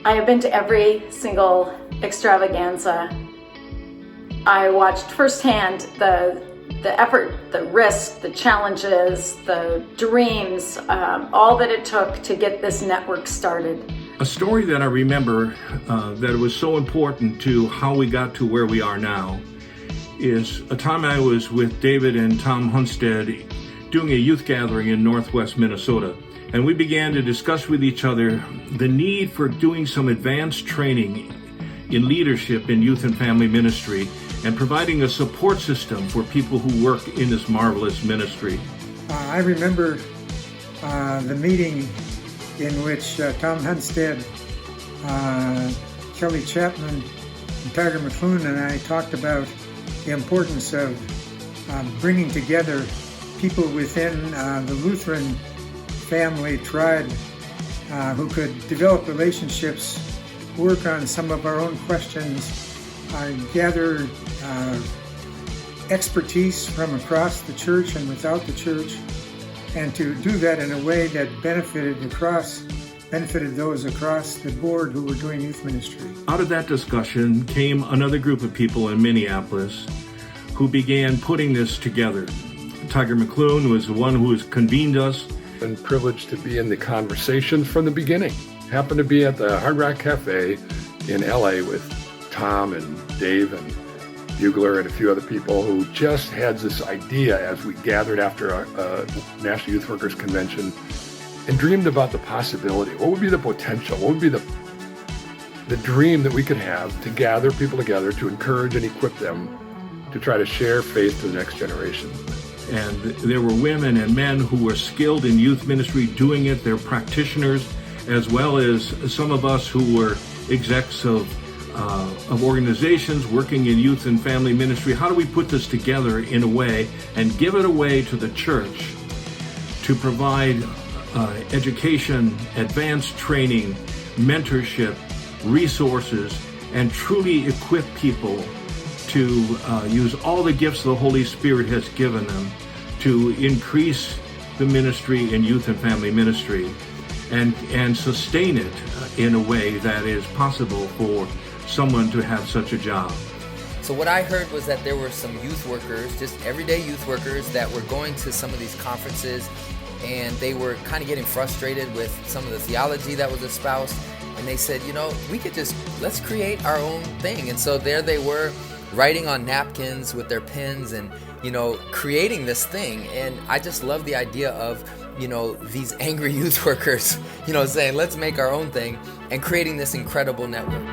I have been to every single extravaganza. I watched firsthand the effort, the risk, the challenges, the dreams, all that it took to get this network started. A story that I remember that was so important to how we got to where we are now is a time I was with David and Tom Hunstad doing a youth gathering in northwest Minnesota. And we began to discuss with each other the need for doing some advanced training in leadership in youth and family ministry and providing a support system for people who work in this marvelous ministry. I remember the meeting in which Tom Hunstad, Kelly Chapman, and Tiger McClune and I talked about the importance of bringing together people within the Lutheran family tribe who could develop relationships, work on some of our own questions, gather expertise from across the church and without the church, and to do that in a way that benefited those across the board who were doing youth ministry. Out of that discussion came another group of people in Minneapolis who began putting this together. Tiger McClune was the one who has convened us. Been privileged to be in the conversation from the beginning. Happened to be at the Hard Rock Cafe in LA with Tom and Dave and Bugler and a few other people who just had this idea as we gathered after a National Youth Workers Convention and dreamed about the possibility. What would be the potential? What would be the dream that we could have to gather people together to encourage and equip them to try to share faith to the next generation? And there were women and men who were skilled in youth ministry doing it. They're practitioners, as well as some of us who were execs of organizations working in youth and family ministry. How do we put this together in a way and give it away to the church to provide education, advanced training, mentorship, resources, and truly equip people to use all the gifts the Holy Spirit has given them to increase the ministry in youth and family ministry and sustain it in a way that is possible for someone to have such a job. So what I heard was that there were some youth workers, just everyday youth workers, that were going to some of these conferences, and they were kind of getting frustrated with some of the theology that was espoused, and they said, let's create our own thing. And so there they were, writing on napkins with their pens and, creating this thing. And I just love the idea of, these angry youth workers, saying, let's make our own thing, and creating this incredible network.